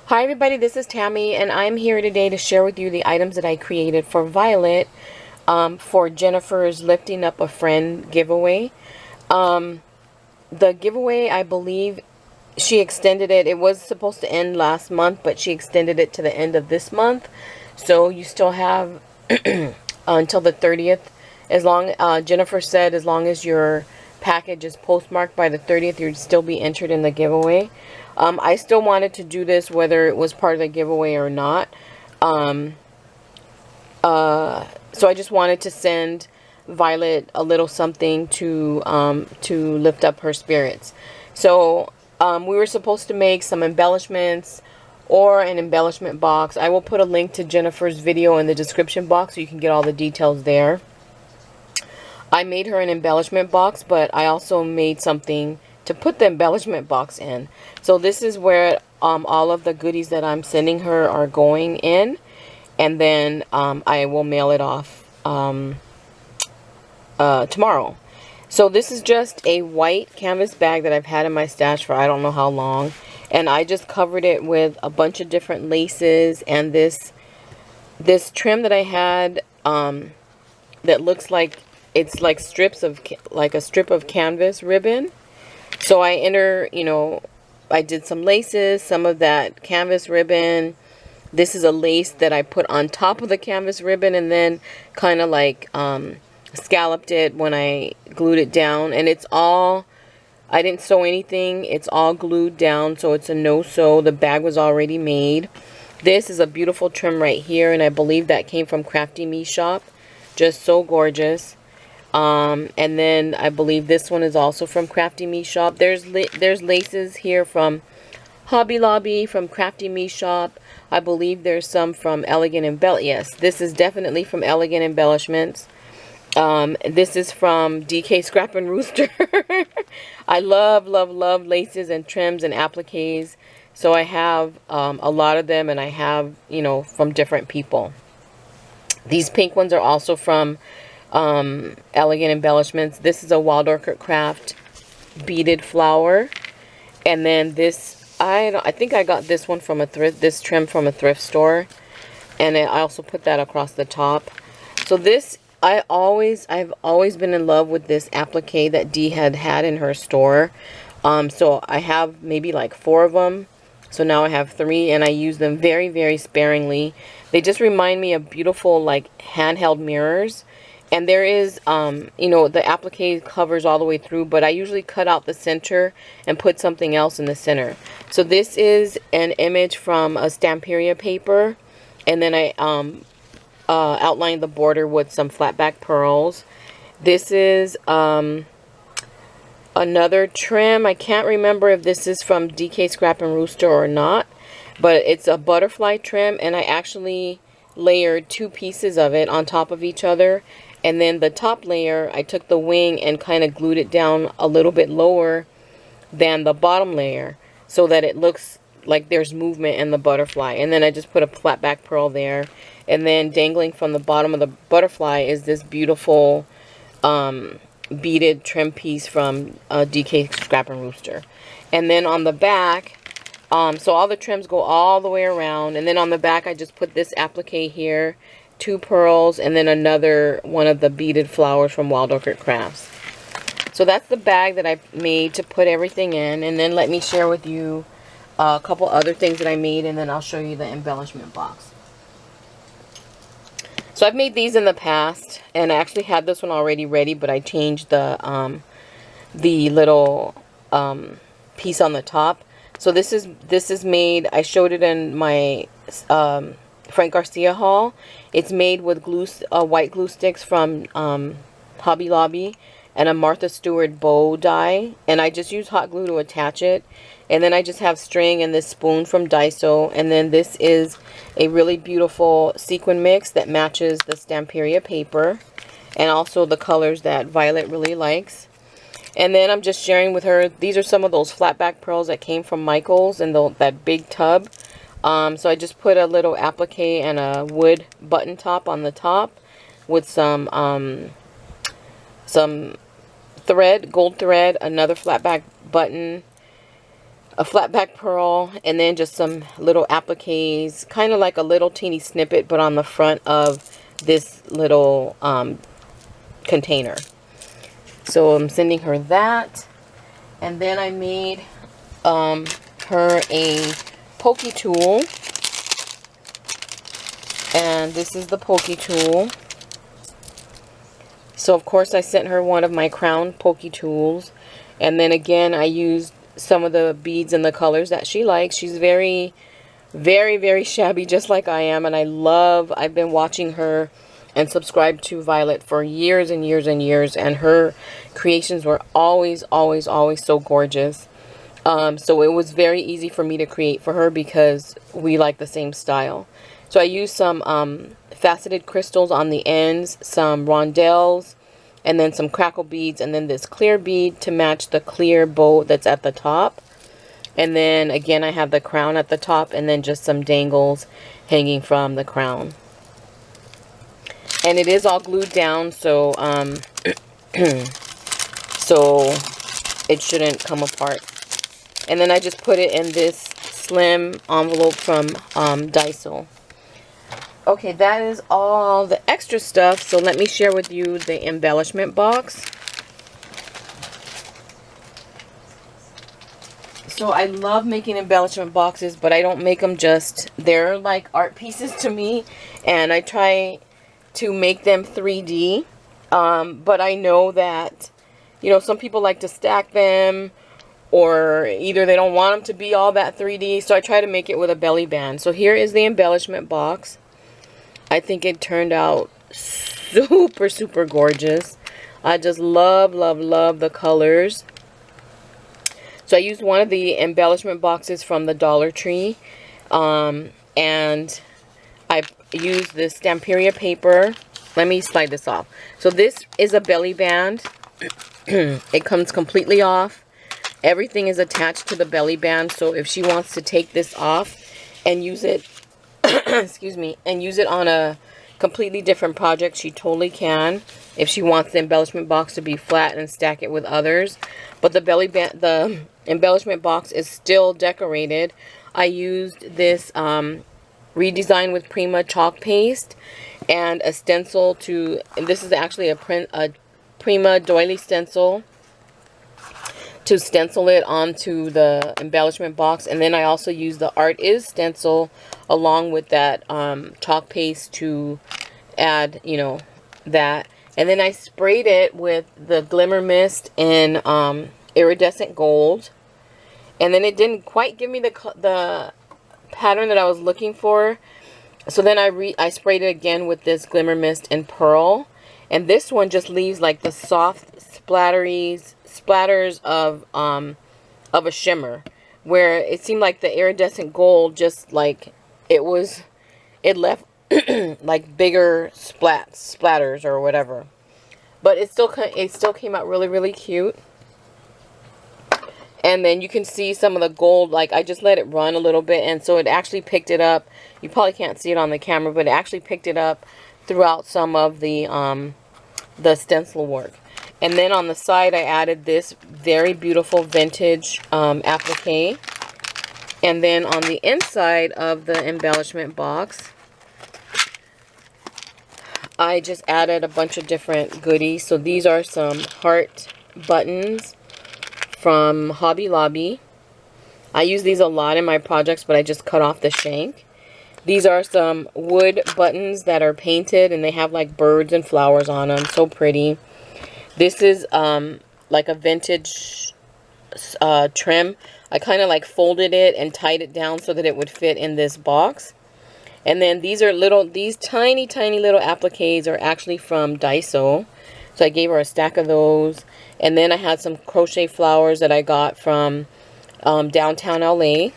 Hi everybody, this is Tammy and I'm here today to share with you the items that I created for Violet for Jennifer's Lifting Up a Friend giveaway. The giveaway, I believe she extended it. It was supposed to end last month, but she extended it to the end of this month. So you still have until the 30th. As long, Jennifer said, as long as your package is postmarked by the 30th, you'd still be entered in the giveaway. I still wanted to do this whether it was part of the giveaway or not. So I just wanted to send Violet a little something to lift up her spirits. So we were supposed to make some embellishments or an embellishment box. I will put a link to Jennifer's video in the description box so you can get all the details there. I made her an embellishment box, but I also made something to put the embellishment box in. So this is where all of the goodies that I'm sending her are going in, and then I will mail it off tomorrow. So this is just a white canvas bag that I've had in my stash for I don't know how long, and I just covered it with a bunch of different laces and this trim that I had that looks like it's like strips of like a strip of canvas ribbon. So I I did some laces, some of that canvas ribbon. This is a lace that I put on top of the canvas ribbon and then kind of like scalloped it when I glued it down. And it's all, I didn't sew anything. It's all glued down, so it's a no-sew. The bag was already made. This is a beautiful trim right here, and I believe that came from Crafty Me Shop. Just so gorgeous. And then I believe this one is also from Crafty Me Shop. There's laces here from Hobby Lobby, from Crafty Me Shop. I believe there's some from Elegant Embellishments. Yes, this is definitely from Elegant Embellishments. This is from DK Scrap and Rooster. I love laces and trims and appliques. So I have a lot of them, and I have, from different people. These pink ones are also from Elegant Embellishments. This is a Wild Orchid Craft beaded flower, and then this I think I got this one from this trim from a thrift store, and I also put that across the top. So this I've always been in love with this applique that Dee had in her store. So I have maybe like 4 of them. So now I have 3, and I use them very, very sparingly. They just remind me of beautiful like handheld mirrors. And there is, the applique covers all the way through, but I usually cut out the center and put something else in the center. So this is an image from a Stamperia paper, and then I outlined the border with some flat back pearls. This is another trim. I can't remember if this is from DK Scrap and Rooster or not, but it's a butterfly trim, and I actually layered 2 pieces of it on top of each other. And then the top layer, I took the wing and kind of glued it down a little bit lower than the bottom layer so that it looks like there's movement in the butterfly. And then I just put a flat back pearl there. And then dangling from the bottom of the butterfly is this beautiful beaded trim piece from DK Scrap and Rooster. And then on the back, so all the trims go all the way around. And then on the back, I just put this applique here, 2 pearls, and then another one of the beaded flowers from Wild Orchid Crafts. So that's the bag that I made to put everything in. And then let me share with you a couple other things that I made, and then I'll show you the embellishment box. So I've made these in the past, and I actually had this one already ready, but I changed the little piece on the top. So this is made, I showed it in my Frank Garcia haul. It's made with white glue sticks from Hobby Lobby and a Martha Stewart bow die, and I just use hot glue to attach it. And then I just have string and this spoon from Daiso, and then this is a really beautiful sequin mix that matches the Stamperia paper and also the colors that Violet really likes. And then I'm just sharing with her, these are some of those flat back pearls that came from Michael's in that big tub. So I just put a little applique and a wood button top on the top with some thread, gold thread, another flat back button, a flat back pearl, and then just some little appliques, kind of like a little teeny snippet, but on the front of this little container. So I'm sending her that. And then I made her a pokey tool. And this is the pokey tool. So of course I sent her one of my crown pokey tools. And then again I used some of the beads and the colors that she likes. She's very, very, very shabby, just like I am. And I've been watching her and subscribed to Violet for years and years and years. And her creations were always, always, always so gorgeous. So it was very easy for me to create for her because we like the same style. So I used some faceted crystals on the ends, some rondelles, and then some crackle beads, and then this clear bead to match the clear bow that's at the top. And then again I have the crown at the top, and then just some dangles hanging from the crown. And it is all glued down, so so it shouldn't come apart. And then I just put it in this slim envelope from Daiso. Okay, that is all the extra stuff. So let me share with you the embellishment box. So I love making embellishment boxes, but I don't make them they're like art pieces to me. And I try to make them 3D. But I know that, you know, some people like to stack them, or either they don't want them to be all that 3D. So I try to make it with a belly band. So here is the embellishment box. I think it turned out super, super gorgeous. I just love, love, love the colors. So I used one of the embellishment boxes from the Dollar Tree. And I used this Stamperia paper. Let me slide this off. So this is a belly band. It comes completely off. Everything is attached to the belly band. So if she wants to take this off and use it, excuse me, and use it on a completely different project, she totally can. If she wants the embellishment box to be flat and stack it with others. But the embellishment box is still decorated. I used this redesign with Prima chalk paste and a stencil and this is actually a Prima doily stencil to stencil it onto the embellishment box. And then I also used the Art Is stencil along with that chalk paste to add, you know, that. And then I sprayed it with the Glimmer Mist in iridescent gold. And then it didn't quite give me the pattern that I was looking for. So then I sprayed it again with this Glimmer Mist in pearl. And this one just leaves like the soft splatters of a shimmer, where it seemed like the iridescent gold just like it left like bigger splatters or whatever. But it still came out really, really cute. And then you can see some of the gold, like I just let it run a little bit, and so it actually picked it up. You probably can't see it on the camera, but it actually picked it up throughout some of the stencil work. And then on the side, I added this very beautiful vintage applique. And then on the inside of the embellishment box, I just added a bunch of different goodies. So these are some heart buttons from Hobby Lobby. I use these a lot in my projects, but I just cut off the shank. These are some wood buttons that are painted, and they have like birds and flowers on them. So pretty. This is like a vintage trim. I kind of like folded it and tied it down so that it would fit in this box. And then these tiny, tiny little appliques are actually from Daiso. So I gave her a stack of those. And then I had some crochet flowers that I got from downtown LA.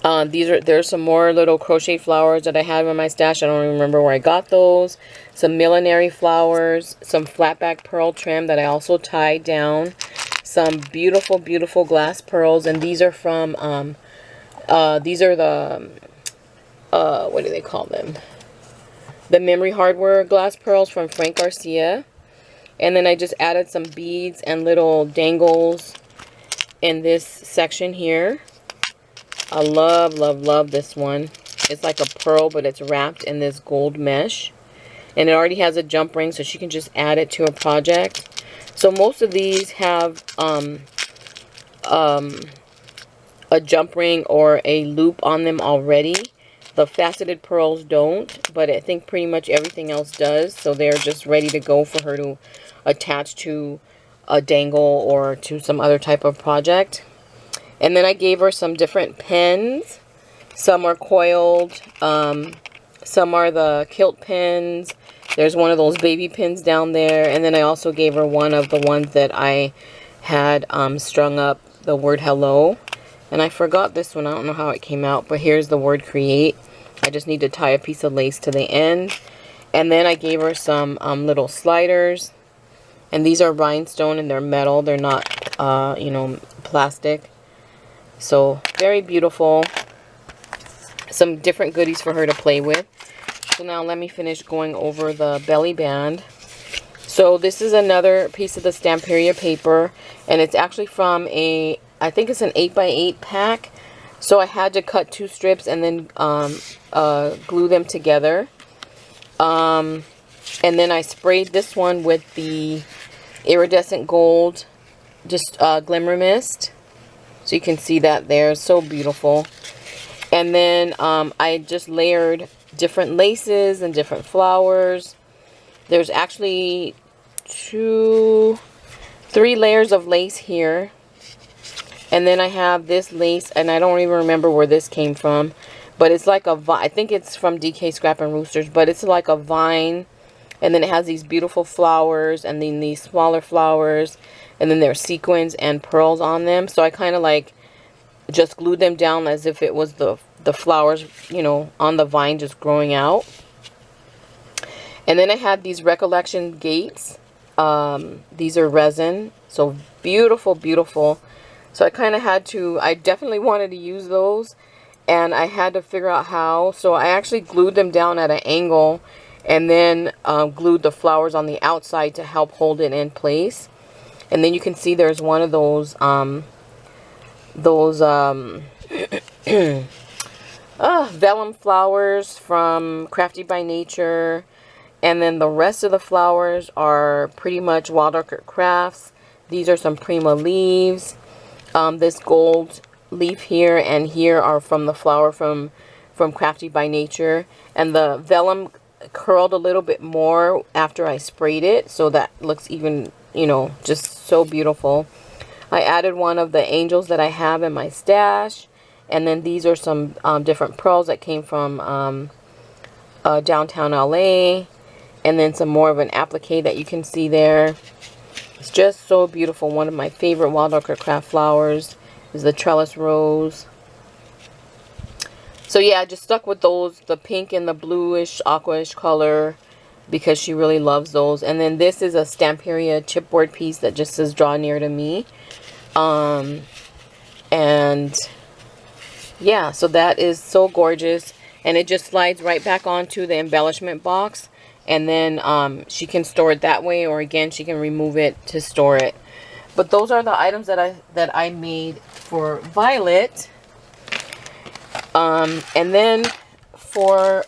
There's some more little crochet flowers that I have in my stash. I don't even remember where I got those. Some millinery flowers, some flat back pearl trim that I also tied down. Some beautiful, beautiful glass pearls, and these are from these are the what do they call them? The memory hardware glass pearls from Frank Garcia. And then I just added some beads and little dangles in this section here. I love, love, love this one. It's like a pearl, but it's wrapped in this gold mesh. And it already has a jump ring, so she can just add it to a project. So most of these have a jump ring or a loop on them already. The faceted pearls don't, but I think pretty much everything else does. So they're just ready to go for her to attach to a dangle or to some other type of project. And then I gave her some different pens. Some are coiled, some are the kilt pins. There's one of those baby pins down there. And then I also gave her one of the ones that I had strung up the word hello. And I forgot this one. I don't know how it came out, but here's the word create. I just need to tie a piece of lace to the end. And then I gave her some little sliders. And these are rhinestone and they're metal. They're not, you know, plastic. So very beautiful. Some different goodies for her to play with. So now let me finish going over the belly band. So this is another piece of the Stamperia paper, and it's actually from a, I think it's an 8x8 pack. So I had to cut 2 strips and then glue them together. And then I sprayed this one with the iridescent gold, just glimmer mist. So you can see that there. It's so beautiful. And then I just layered different laces and different flowers. There's actually 3 layers of lace here. And then I have this lace, and I don't even remember where this came from. But it's like a vine. I think it's from DK Scrap and Roosters, but it's like a vine. And then it has these beautiful flowers, and then these smaller flowers. And then there's sequins and pearls on them. So I kind of like just glued them down as if it was the flowers, you know, on the vine just growing out. And then I had these Recollection Gates. These are resin. So beautiful, beautiful. So I kind of had to, I definitely wanted to use those. And I had to figure out how. So I actually glued them down at an angle. And then glued the flowers on the outside to help hold it in place. And then you can see there's one of those vellum flowers from Crafty by Nature. And then the rest of the flowers are pretty much Wild Orchid Crafts. These are some Prima leaves. This gold leaf here and here are from the flower from Crafty by Nature. And the vellum curled a little bit more after I sprayed it. So that looks even, you know, just so beautiful. I added one of the angels that I have in my stash. And then these are some different pearls that came from downtown LA. And then some more of an applique that you can see there. It's just so beautiful. One of my favorite Wild Orchid Craft flowers is the trellis rose. So yeah, I just stuck with those, the pink and the bluish, aquaish color, because she really loves those. And then this is a Stamperia chipboard piece that just says draw near to me. And yeah, so that is so gorgeous. And it just slides right back onto the embellishment box. And then she can store it that way, or again, she can remove it to store it. But those are the items that I made for Violet. And then for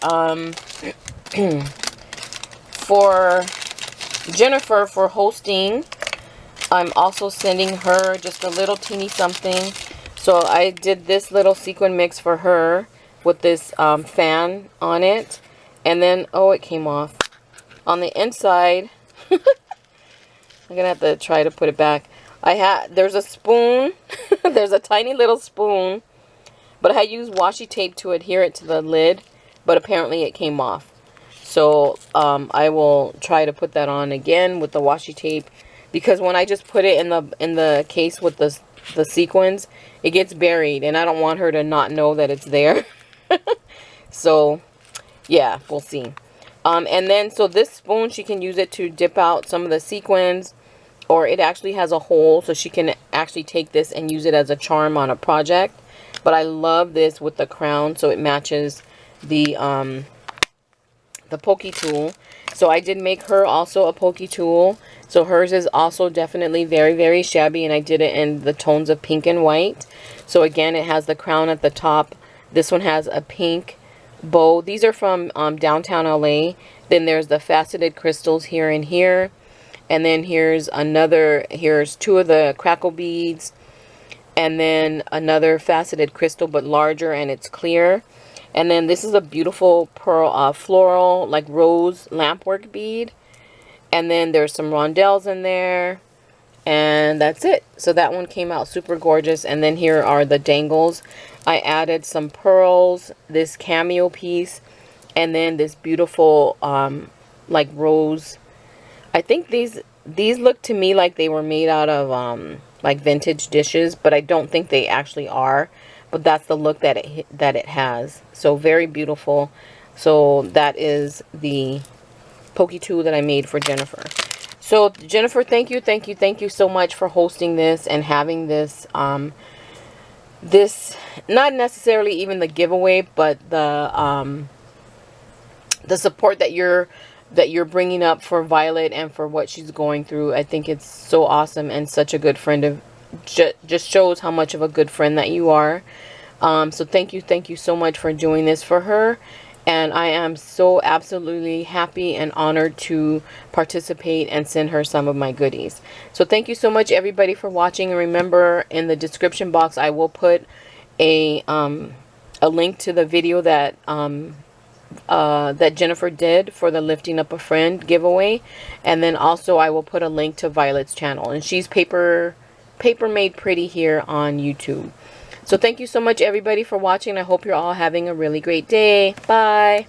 Jennifer, for hosting, I'm also sending her just a little teeny something. So I did this little sequin mix for her with this fan on it. And then, oh, it came off. On the inside, I'm going to have to try to put it back. There's a spoon. There's a tiny little spoon. But I used washi tape to adhere it to the lid. But apparently it came off. So I will try to put that on again with the washi tape. Because when I just put it in the case with the sequins, it gets buried. And I don't want her to not know that it's there. So yeah, we'll see. And then, so this spoon, she can use it to dip out some of the sequins, or it actually has a hole, so she can actually take this and use it as a charm on a project. But I love this with the crown, so it matches the the pokey tool. So I did make her also a pokey tool. So hers is also definitely very, very shabby, and I did it in the tones of pink and white. So again, it has the crown at the top. This one has a pink bow. These are from downtown LA. Then there's the faceted crystals here and here. And then here's two of the crackle beads. And then another faceted crystal, but larger, and it's clear. And then this is a beautiful pearl, floral, like rose lampwork bead. And then there's some rondelles in there. And that's it. So that one came out super gorgeous. And then here are the dangles. I added some pearls, this cameo piece, and then this beautiful like rose. I think these look to me like they were made out of like vintage dishes, but I don't think they actually are. But that's the look that it has. So very beautiful. So that is the pokey tool that I made for Jennifer. So Jennifer, thank you so much for hosting this and having this this, not necessarily even the giveaway, but the support that you're bringing up for Violet and for what she's going through. I think it's so awesome and such a good friend of, just shows how much of a good friend that you are. So thank you so much for doing this for her. And I am so absolutely happy and honored to participate and send her some of my goodies. So thank you so much, everybody, for watching. And remember, in the description box, I will put a link to the video that that Jennifer did for the Lifting Up a Friend giveaway. And then also I will put a link to Violet's channel. And she's Paper Made Pretty here on YouTube. So thank you so much, everybody, for watching. I hope you're all having a really great day. Bye.